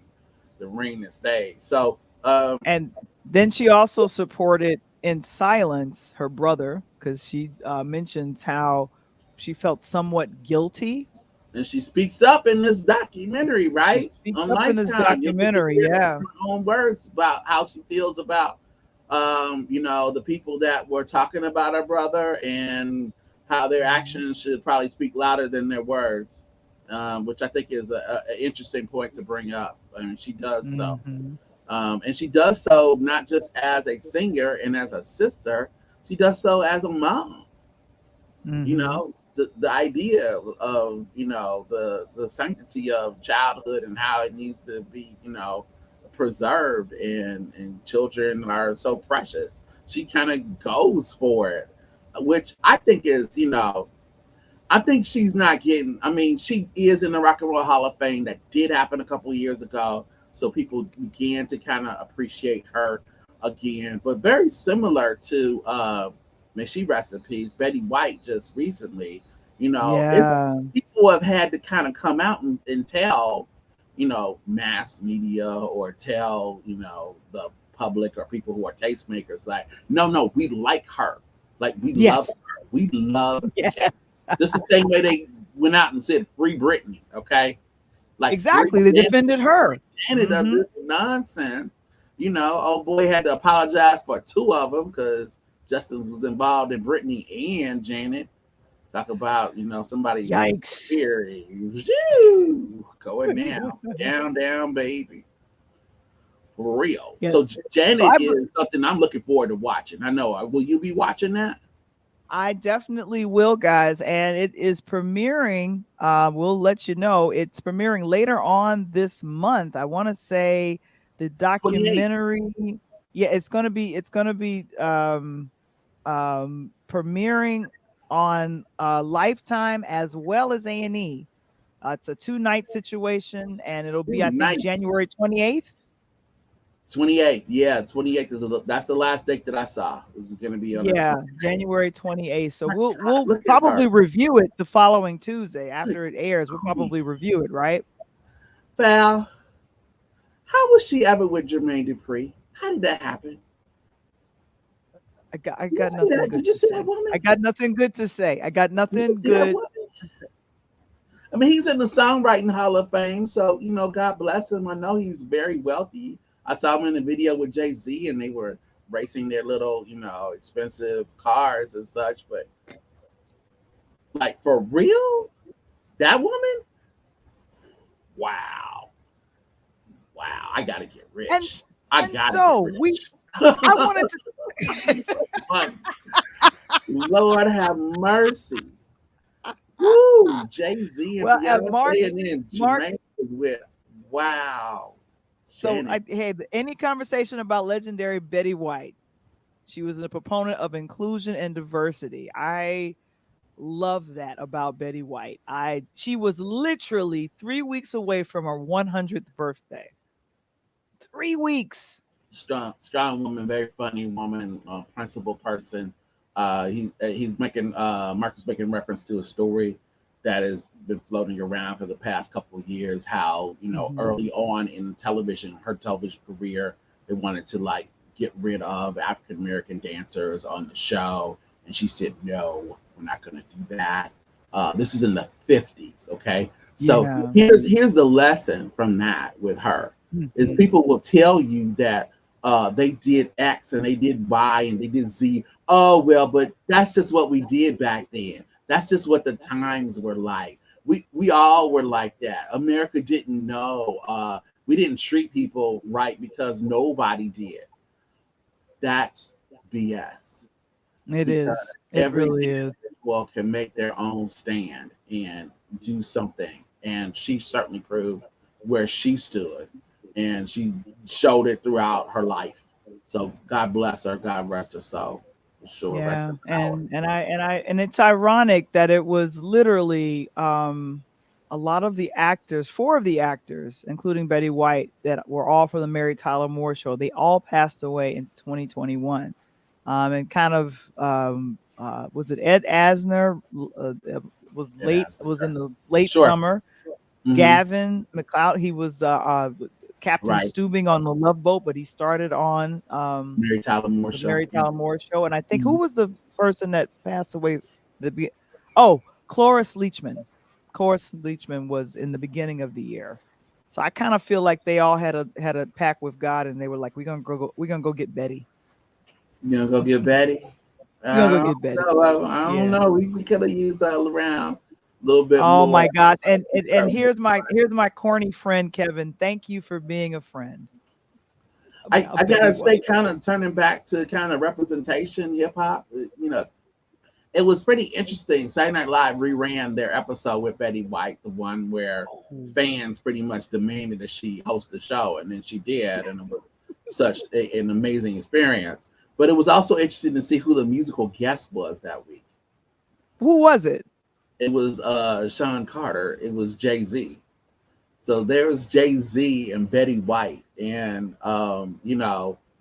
B: the ring that stayed. So,
A: And then she also supported in silence her brother because she mentions how she felt somewhat guilty.
B: and she speaks up in this documentary,
A: She
B: right?
A: speaks
B: On
A: up in this
B: Lifetime. You'll get to
A: documentary.
B: hear
A: Yeah.
B: her own words about how she feels about, the people that were talking about her brother and how their
A: Mhm.
B: actions should probably speak louder than their words, which I think is an interesting point to bring up. I mean, she does so.
A: Mhm.
B: And she does so not just as a singer and as a sister, she does so as a mom.
A: Mhm.
B: The idea of the sanctity of childhood and how it needs to be preserved, and children are so precious. She kind of goes for it, which I think is I think she's not getting. I mean, she is in the Rock and Roll Hall of Fame. That did happen a couple of years ago, so people began to kind of appreciate her again. But very similar to, may she rest in peace, Betty White. Just recently, it's
A: Yeah.
B: people have had to kind of come out and tell, mass media or tell the public or people who are tastemakers, like, no, we like her, like we love
A: Yes.
B: her, we love Janet.
A: Yes.
B: Just the same way they went out and said free Britney, okay? Like free
A: Exactly. They
B: Janet,
A: defended her.
B: Janet of
A: Mhm.
B: this nonsense. Old boy had to apologize for two of them because Justin was involved in Britney and Janet. Talk about somebody's
A: Yikes.
B: spirit going down, baby, for real. So
A: Yes. So
B: Janet is something I'm looking forward to watching. I know. Will you be watching that?
A: I definitely will, guys, and it is premiering. We'll let you know. It's premiering later on this month. I want to say the
B: 28.
A: documentary. Yeah, it's gonna be premiering on Lifetime as well as A&E. It's a 2-night situation, and it'll be,
B: Ooh,
A: I think,
B: nice.
A: January 28th.
B: 28th. Yeah, 28th that's the last date that I saw. This is going to be on the
A: Yeah,
B: 28th.
A: January 28th. So
B: My
A: we'll
B: God, look at her.
A: probably review it the following Tuesday
B: Good
A: after it airs. We'll
B: grief.
A: probably review it, right?
B: Val, how was she ever with Jermaine Dupri? How did that happen?
A: I
B: Did you
A: got
B: see
A: nothing
B: that?
A: good
B: Did you
A: to
B: see that
A: say.
B: woman?
A: I got nothing good to say. I got
B: Did you
A: nothing
B: see that
A: good
B: woman?
A: to say.
B: I mean, he's in the Songwriting Hall of Fame, so God bless him. I know he's very wealthy. I saw him in the video with Jay-Z, and they were racing their little, expensive cars and such. But like for real, that woman, wow, wow, I gotta get
A: And
B: rich.
A: s-
B: I
A: and
B: gotta get
A: so we
B: rich.
A: I wanted to
B: But Lord have mercy. Woo! Jay Z and
A: well,
B: Beyonce, and then
A: Mark
B: Jermaine was with wow,
A: so
B: Janet.
A: I had any conversation about legendary Betty White. She was a proponent of inclusion and diversity. I love that about Betty White. She was literally 3 weeks away from her 100th birthday. 3 weeks.
B: Strong woman, very funny woman, principal person. He's making Marcus making reference to a story that has been floating around for the past couple of years. How
A: Mhm.
B: early on in television, her television career, they wanted to like get rid of African American dancers on the show, and she said, "No, we're not going to do that." This is in the 50s, okay? So
A: Yeah.
B: here's the lesson from that with her is
A: Mhm.
B: people will tell you that they did X and they did Y and they did Z. Oh well, but that's just what we did back then. That's just what the times were like. We all were like that. America didn't know. We didn't treat people right because nobody did. That's BS.
A: It
B: Because
A: is. It
B: every
A: really is.
B: individual can make their own stand and do something. And she certainly proved where she stood, and she showed it throughout her life. So God bless her. God rest her soul. For sure. Rest
A: Yeah.
B: in power.
A: And it's ironic that it was literally a lot of the actors, four of the actors, including Betty White, that were all from the Mary Tyler Moore show, they all passed away in 2021. And kind of was it Ed Asner was
B: It
A: late
B: has
A: was in
B: her.
A: the late
B: Sure.
A: summer.
B: Hmm.
A: Gavin McLeod, he was Captain
B: Right.
A: Steubing on the Love Boat, but he started on
B: Mary Tyler Moore
A: the
B: show.
A: Mary Tyler Moore show. And I think who
B: Mhm.
A: was the person that passed away? Oh, Cloris Leachman. Cloris Leachman was in the beginning of the year. So I kind of feel like they all had a pact with God, and they were like, we're gonna go get Betty.
B: You gonna go get Betty?
A: We're gonna
B: I
A: go get
B: don't
A: Betty.
B: know. I don't
A: Yeah.
B: know. We could have used that around a little bit
A: Oh
B: more.
A: my gosh. And here's my corny friend Kevin. Thank you for being a friend
B: I
A: about Betty
B: gotta stay
A: White.
B: kind of turning back to kind of representation hip hop. It was pretty interesting. Saturday Night Live reran their episode with Betty White, the one where
A: Oh.
B: fans pretty much demanded that she host the show, and then she did, and it was such an amazing experience. But it was also interesting to see who the musical guest was that week.
A: Who was it?
B: It was Sean Carter. It was Jay-Z. So there was Jay-Z and Betty White, and so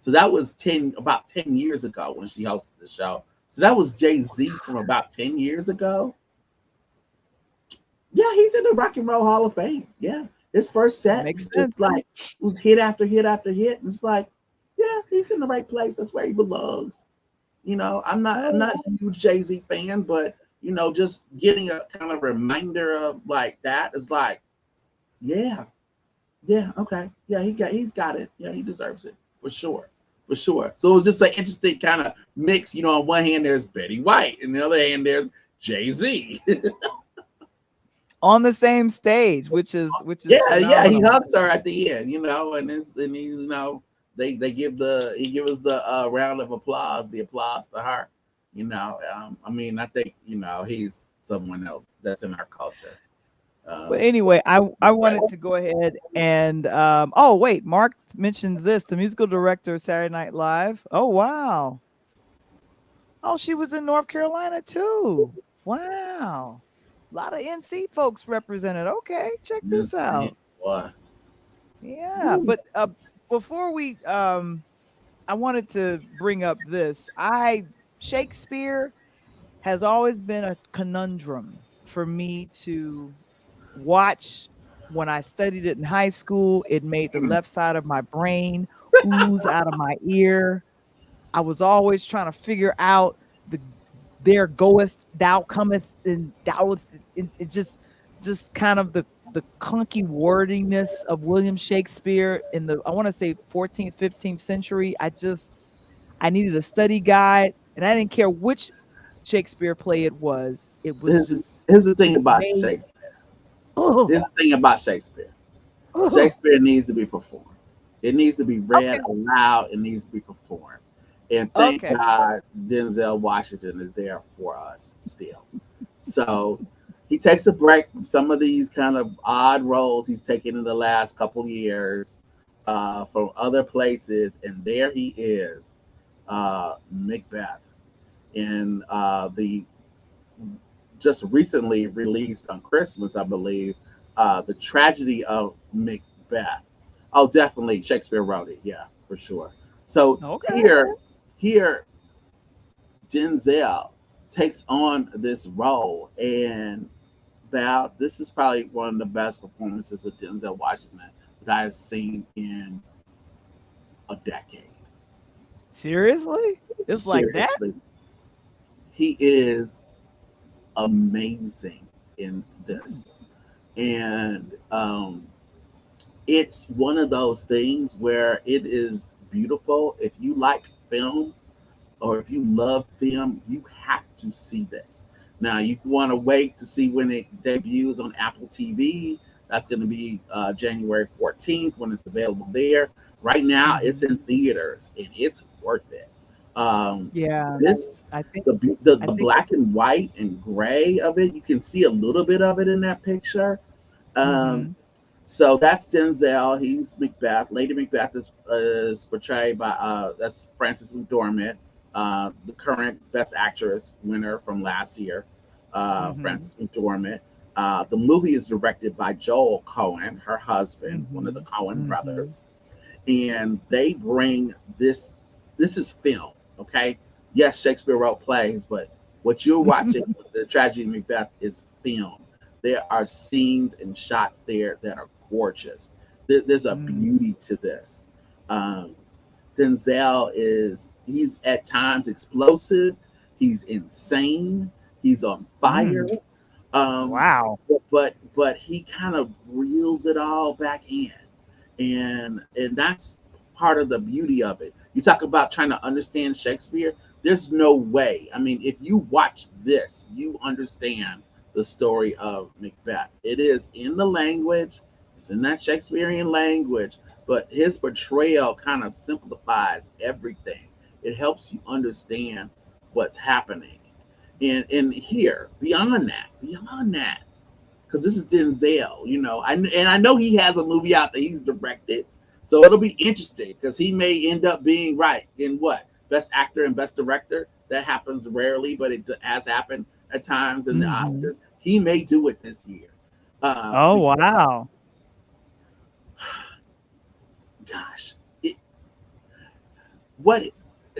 B: that was about 10 years ago when she hosted the show. So that was Jay-Z from about 10 years ago. Yeah, he's in the Rock and Roll Hall of Fame. Yeah, his first set
A: Makes
B: was just
A: sense.
B: like was hit after hit after hit, and it's like, yeah, he's in the right place. That's where he belongs. I'm not a huge Jay-Z fan, but just getting a kind of reminder of like that is like, yeah, yeah, okay. Yeah, he's got it. Yeah, he deserves it. For sure. For sure. So it was just an interesting kind of mix. On one hand there's Betty White, and the other hand there's Jay-Z.
A: On the same stage, which is
B: Yeah, yeah, he
A: phenomenal.
B: hugs her at the end, and they he gives us the round of applause, the applause to her. I mean, I think he's someone else that's in our culture.
A: But
B: Um,
A: anyway, I wanted to go ahead and oh wait, Mark mentions this, the musical director of Saturday Night Live. Oh wow. Oh, she was in North Carolina too. Wow. A lot of NC folks represented. Okay, check this
B: let's see
A: out.
B: what.
A: Yeah, but before we I wanted to bring up this. I Shakespeare has always been a conundrum for me to watch. When I studied it in high school, it made the left side of my brain ooze out of my ear. I was always trying to figure out the there goeth, thou cometh, and thou was it just kind of the clunky wordiness of William Shakespeare in the, I want to say, 14th, 15th century. I needed a study guide, and I didn't care which Shakespeare play it was. It was
B: Here's, here's the thing
A: just
B: about
A: made.
B: Shakespeare.
A: Oh,
B: Here's the thing about Shakespeare.
A: oh,
B: Shakespeare needs to be performed. It needs to be read
A: okay,
B: aloud. It needs to be performed. And thank
A: okay.
B: God Denzel Washington is there for us still. So he takes a break from some of these kind of odd roles he's taken in the last couple years from other places, and there he is, Macbeth, in the just recently released on Christmas, I believe, the tragedy of Macbeth. Oh, definitely Shakespeare wrote it. Yeah, for sure. So
A: Okay.
B: here Denzel takes on this role, and Val, this is probably one of the best performances of Denzel Washington that I've seen in a decade.
A: Seriously? It's like that?
B: Seriously, he is amazing in this, and it's one of those things where it is beautiful. If you like film, or if you love film, you have to see this. Now, you want to wait to see when it debuts on Apple TV. That's going to be January 14th when it's available there. Right now, it's in
A: Mhm.
B: theaters and it's worth it.
A: Yeah,
B: This
A: I think
B: the
A: I think
B: black and white and gray of it, you can see a little bit of it in that picture. Um,
A: mhm,
B: so that's Denzel. He's Macbeth. Lady Macbeth is portrayed by that's Frances McDormand, the current Best Actress winner from last year,
A: mhm,
B: Frances McDormand. The movie is directed by Joel Cohen, her husband, one of the
A: mhm,
B: Cohen
A: mhm,
B: brothers, and they bring this. This is film, okay? Yes, Shakespeare wrote plays, but what you're watching with the tragedy of Macbeth is film. There are scenes and shots there that are gorgeous. There's a
A: mm,
B: beauty to this. Um, Denzel is he's at times explosive, he's insane, he's on fire.
A: mm.
B: Um,
A: Wow.
B: but he kind of reels it all back in, and that's part of the beauty of it. You talk about trying to understand Shakespeare. There's no way. I mean, if you watch this, you understand the story of Macbeth. It is in the language, it's in that Shakespearean language, but his portrayal kind of simplifies everything. It helps you understand what's happening. And here, beyond that, because this is Denzel, and I know he has a movie out that he's directed, so it'll be interesting because he may end up being right in what best actor and best director. That happens rarely, but it has happened at times in the
A: Mhm.
B: Oscars. He may do it this year,
A: Oh,
B: because
A: wow.
B: gosh, what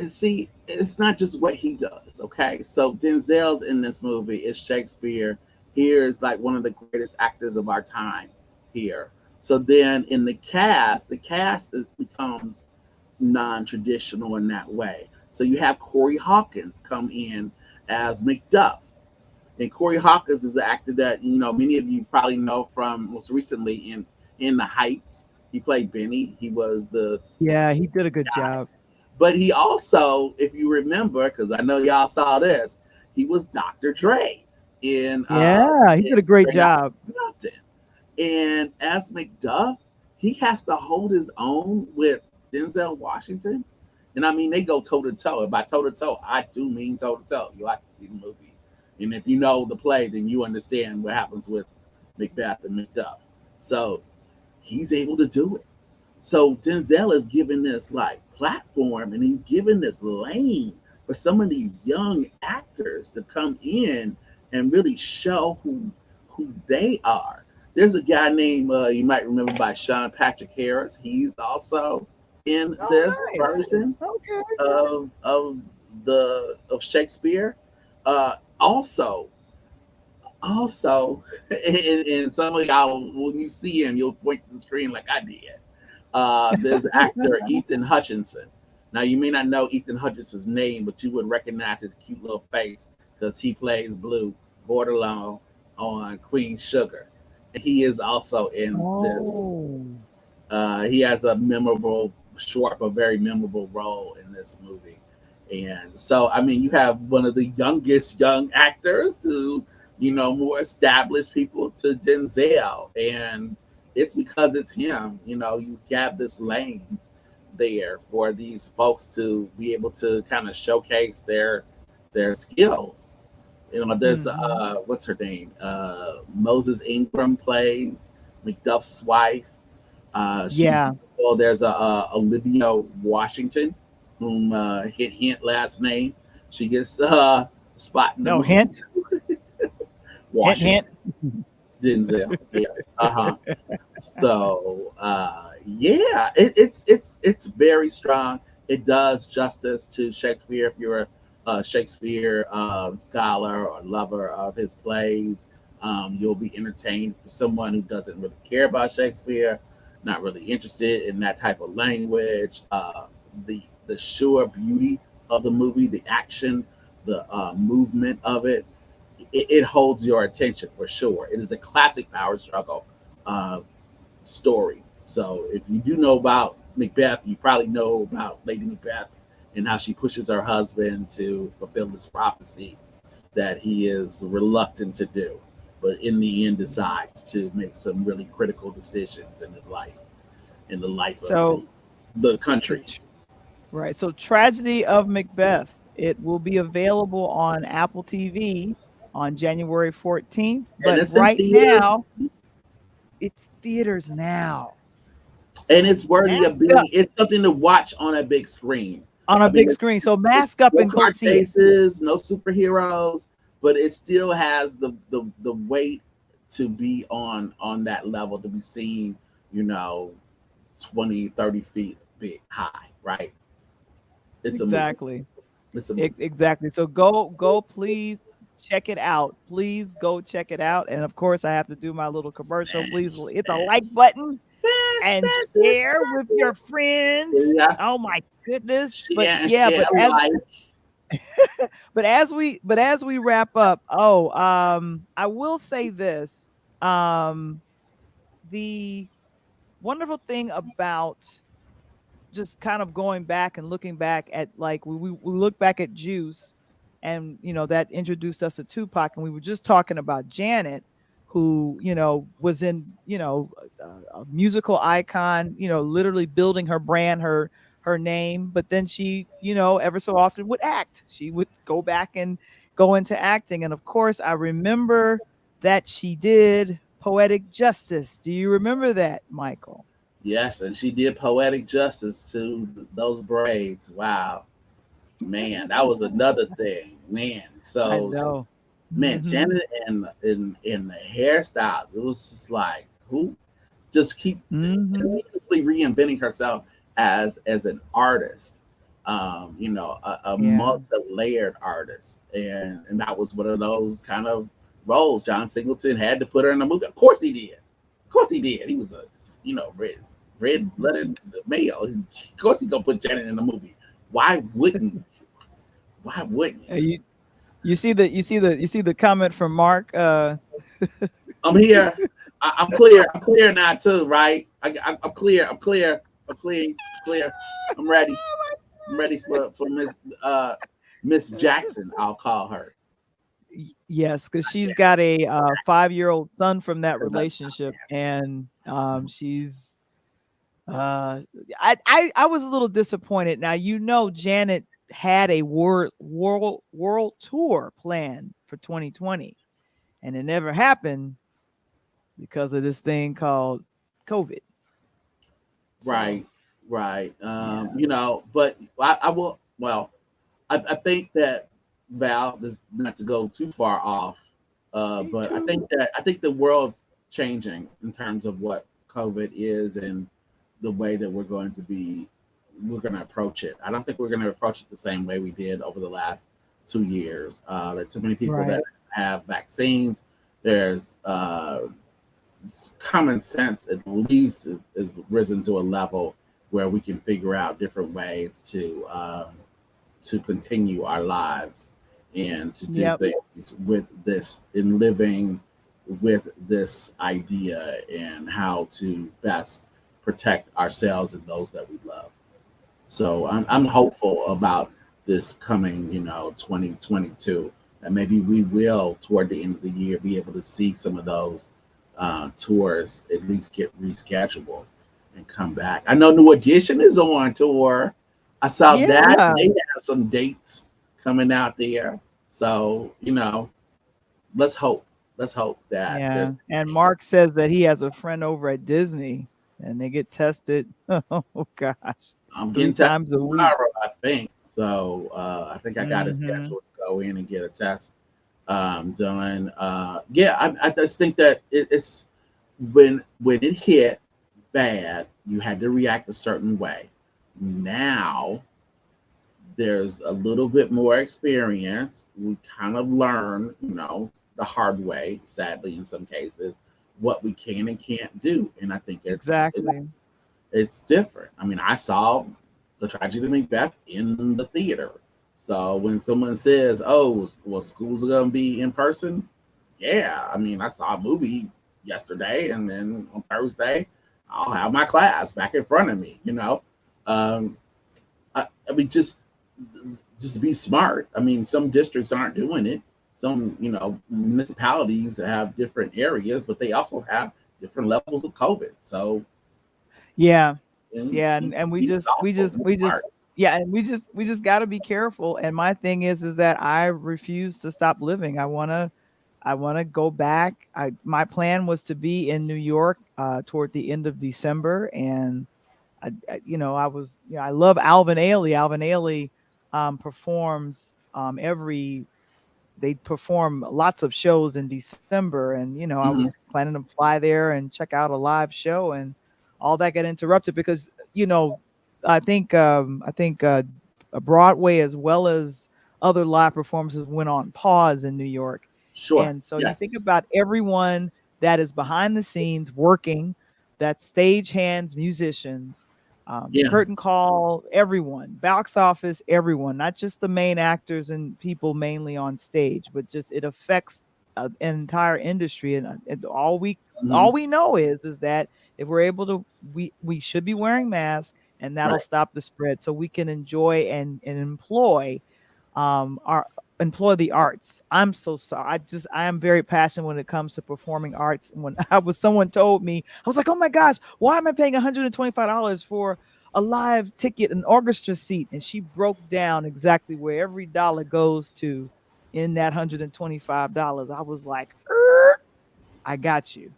B: see, it's not just what he does. Okay, so Denzel's in this movie is Shakespeare. Here is like one of the greatest actors of our time here. So then in the cast becomes non-traditional in that way. So you have Corey Hawkins come in as Macduff, and Corey Hawkins is an actor that many of you probably know from most recently in The Heights. He played Benny. He was the
A: Yeah, he did a good
B: guy,
A: job.
B: but he also, if you remember, because I know y'all saw this, he was Dr. Dre
A: Yeah, he
B: in
A: did a great
B: Straight Outta
A: job.
B: Compton. And as Macduff, he has to hold his own with Denzel Washington. And I mean, they go toe to toe. And by toe to toe, I do mean toe to toe. You have to see the movie. And if you know the play, then you understand what happens with Macbeth and Macduff. So he's able to do it. So Denzel is giving this like platform, and he's giving this lane for some of these young actors to come in and really show who they are. There's a guy named you might remember by Sean Patrick Harris. He's also in
A: Oh,
B: this
A: nice.
B: version
A: Okay.
B: of Shakespeare. Also, and some of y'all, when you see him, you'll point to the screen like I did. There's actor Ethan Hutchinson. Now you may not know Ethan Hutchinson's name, but you would recognize his cute little face because he plays Blue Bordelon on Queen Sugar, and he is also in this.
A: Oh.
B: He has a memorable, short but very memorable role in this movie. And so, I mean, you have one of the youngest young actors to, more established people to Denzel. And it's because it's him. You have this lane there for these folks to be able to kind of showcase their skills. There's
A: Mhm.
B: what's her name? Moses Ingram plays Macduff's wife. She's
A: Yeah.
B: well. There's a Olivia Washington, whom hint hint last name. She gets spot in the
A: No,
B: movie.
A: hint. Hint,
B: Washington
A: hint.
B: Denzel. Yes. Uh-huh. So yeah, it's very strong. It does justice to Shakespeare. If you're a Shakespeare scholar or lover of his plays, you'll be entertained. For someone who doesn't really care about Shakespeare, not really interested in that type of language, the sure beauty of the movie, the action, the movement of it holds your attention for sure. It is a classic power struggle uh, story. So if you do know about Macbeth, you probably know about Lady Macbeth and how she pushes her husband to fulfill this prophecy that he is reluctant to do, but in the end decides to make some really critical decisions in his life, in the life of the
A: So,
B: the
A: the
B: country.
A: tr- right. So, Tragedy of Macbeth. It will be available on Apple TV on January 14th.
B: And
A: But
B: it's in
A: right
B: theaters,
A: now, it's theaters now.
B: and
A: So,
B: it's worthy
A: mask
B: of being.
A: up
B: It's something to watch on a big screen.
A: on a
B: I mean,
A: big screen. So, mask up
B: no
A: and go
B: cart
A: see it.
B: faces, no superheroes, but it still has the weight to be on that level to be seen, you know, 20, 30 feet big high, right? It's a movie.
A: Exactly.
B: It's a movie.
A: Exactly. So go please check it out. Please go check it out. And of course, I have to do my little commercial. Please
B: Smash,
A: hit the like
B: smash,
A: button
B: smash,
A: and
B: smash it,
A: share with
B: smash
A: your
B: it.
A: friends.
B: Yeah,
A: Oh my goodness. But
B: share and
A: yeah,
B: share like.
A: but as we wrap up, I will say this. Um the wonderful thing about just kind of going back and looking back at like we look back at Juice, and that introduced us to Tupac, and we were just talking about Janet, who was in a musical icon, literally building her brand, her name, but then she ever so often would act. She would go back and go into acting, and of course I remember that she did Poetic Justice. Do you remember that, Michael?
B: Yes, and she did poetic justice to those braids. Wow, man, that was another thing, man.
A: I
B: So,
A: know.
B: man,
A: Hmm.
B: Janet and in the hairstyles, it was just like who just keep
A: Mhm.
B: continuously reinventing herself as an artist. A
A: Yeah.
B: multi-layered artist, and that was one of those kind of roles. John Singleton had to put her in the movie. Of course he did. Of course he did. He was a red-blooded male. Of course he gonna put Janet in the movie. Why wouldn't? Why wouldn't you?
A: You see the comment from Mark.
B: I'm here. I'm clear. I'm clear now too, right? I'm clear. I'm clear. I'm clear. Clear. I'm ready. I'm ready for Miss Jackson. I'll call her.
A: Yes, because she's got a 5-year-old son from that relationship,
B: Yes.
A: and she's uh I was a little disappointed. Now Janet had a world tour planned for 2020, and it never happened because of this thing called COVID. So
B: Right. Right.
A: yeah.
B: But I will. Well, I think that Val is not to go too far off.
A: Me
B: But
A: too.
B: I think the world's changing in terms of what COVID is and the way that we're going to approach it. I don't think we're going to approach it the same way we did over the last 2 years. There are too many people that
A: Right.
B: have vaccines. There's common sense at least is risen to a level where we can figure out different ways to continue our lives and to do
A: Yep.
B: things with this in living with this idea and how to best protect ourselves and those that we love. So I'm hopeful about this coming, 2022, and maybe we will toward the end of the year be able to see some of those tours at least get rescheduled and come back. I know New Edition is on tour. I saw that
A: Yeah.
B: they have some dates coming out there. So let's hope. Let's hope that there's.
A: Yeah. And Mark says that he has a friend over at Disney and they get tested. Oh gosh.
B: I'm
A: Three
B: getting tested
A: times a week.
B: tomorrow, I think. So I think I got a
A: Mm-hmm.
B: schedule to go in and get a test done. Yeah, I just think that it's when it hit bad, you had to react a certain way. Now there's a little bit more experience. We kind of learn, the hard way, sadly, in some cases, what we can and can't do. And I think
A: Exactly.
B: it's different. I mean, I saw the tragedy of Macbeth in the theater. So when someone says, "Oh, well, schools are gonna be in person," yeah, I mean, I saw a movie yesterday, and then on Thursday, I'll have my class back in front of me. Um, I mean, just be smart. I mean, some districts aren't doing it. Some municipalities have different areas, but they also have different levels of COVID. So
A: Yeah.
B: and
A: Yeah.
B: keep
A: And we
B: keep
A: just we
B: thoughtful,
A: just
B: be
A: we
B: smart.
A: just yeah, and we just gotta be careful. And my thing is that I refuse to stop living. I wanna go back. My plan was to be in New York toward the end of December, and I love Alvin Ailey. Alvin Ailey performs every they perform lots of shows in December, and I was
B: Mhm.
A: planning to fly there and check out a live show, and all that got interrupted because I think Broadway as well as other live performances went on pause in New York,
B: Sure.
A: and so you think
B: Yes.
A: about everyone that is behind the scenes working, that stage hands, musicians,
B: Yeah.
A: curtain call, everyone, box office, everyone, not just the main actors and people mainly on stage, but just it affects an entire industry. And
B: Mhm.
A: all we know is that if we're able to, we should be wearing masks, and that'll
B: Right.
A: stop the spread, so we can enjoy and our employ the arts. I'm so sorry. I am very passionate when it comes to performing arts. And when someone told me, I was like, oh my gosh, why am I paying $125 for a live ticket, an orchestra seat? And she broke down exactly where every dollar goes to in that $125. I was like, I got you.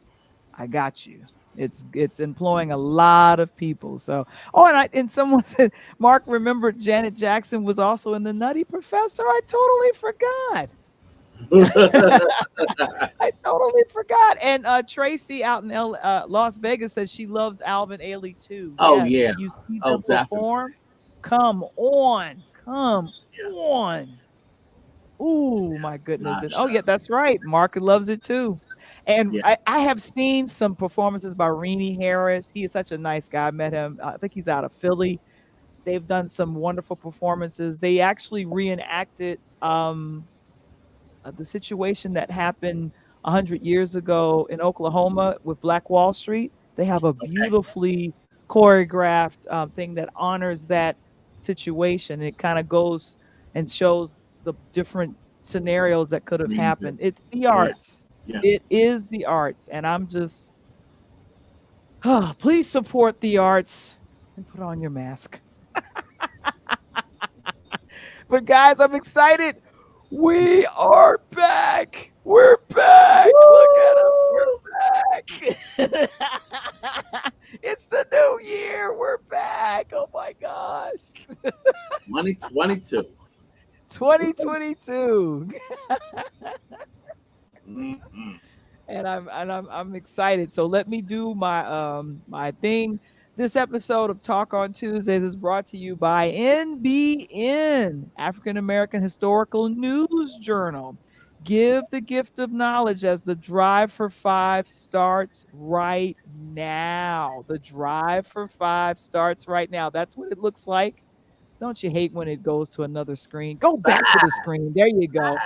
A: I got you. It's employing a lot of people. So, and someone said Mark remembered Janet Jackson was also in The Nutty Professor. I totally forgot. I totally forgot. And Tracy out in Las Vegas says she loves Alvin Ailey too.
B: Oh
A: Yes,
B: yeah.
A: you see
B: Oh
A: them
B: definitely.
A: perform. Come on, come
B: Yeah.
A: on. Ooh, my goodness. And
B: Gosh.
A: oh, yeah, that's right. Mark loves it too. And
B: Yeah.
A: I have seen some performances by Renee Harris. He is such a nice guy. I met him. I think he's out of Philly. They've done some wonderful performances. They actually reenacted the situation that happened 100 years ago in Oklahoma with Black Wall Street. They have a
B: Okay.
A: beautifully choreographed thing that honors that situation. It kind of goes and shows the different scenarios that could have
B: Music.
A: happened. It's the
B: Yeah.
A: arts.
B: Yeah.
A: It is the arts. And I'm just, please support the arts and put on your mask. But guys, I'm excited. We are back. We're back. Look at us.
B: Woo!
A: We're back. It's the new year. We're back. Oh my gosh.
B: 2022.
A: 2022.
B: Mm-hmm.
A: And I'm excited. So let me do my thing. This episode of Talk on Tuesdays is brought to you by NBN, African American Historical News Journal. Give the gift of knowledge as the drive for five starts right now. The drive for five starts right now. That's what it looks like. Don't you hate when it goes to another screen? Go back to the screen. There you go.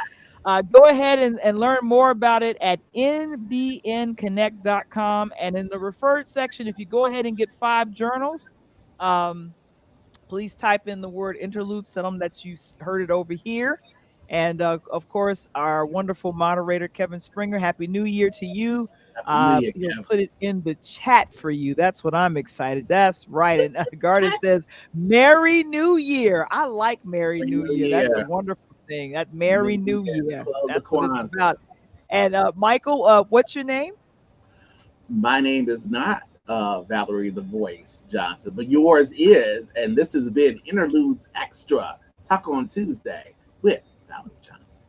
A: Go ahead and learn more about it at nbnconnect.com. And in the referred section, if you go ahead and get 5 journals, please type in the word interlude, tell them that you heard it over here. And of course, our wonderful moderator, Kevin Springer, Happy New Year to you.
B: Happy New Year,
A: He'll
B: Kev.
A: put it in the chat for you. That's what I'm excited. That's right. And Garden says, Merry New Year. I like Merry
B: Happy
A: New
B: New
A: Year. That's a
B: Year.
A: wonderful thing. That Merry New Year.
B: Close the
A: That's what it's
B: Kwanzaa.
A: about. And Michael, what's your name?
B: My name is not Valarie the Voice Johnson, but yours is. And this has been Interludes Extra. Talk on Tuesday with Valarie Johnson.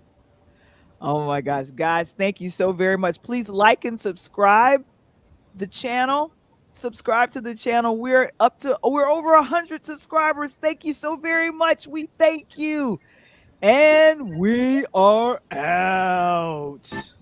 A: Oh my gosh, guys, thank you so very much. Please like and subscribe the channel. Subscribe to the channel. We're over 100 subscribers. Thank you so very much. We thank you. And we are out.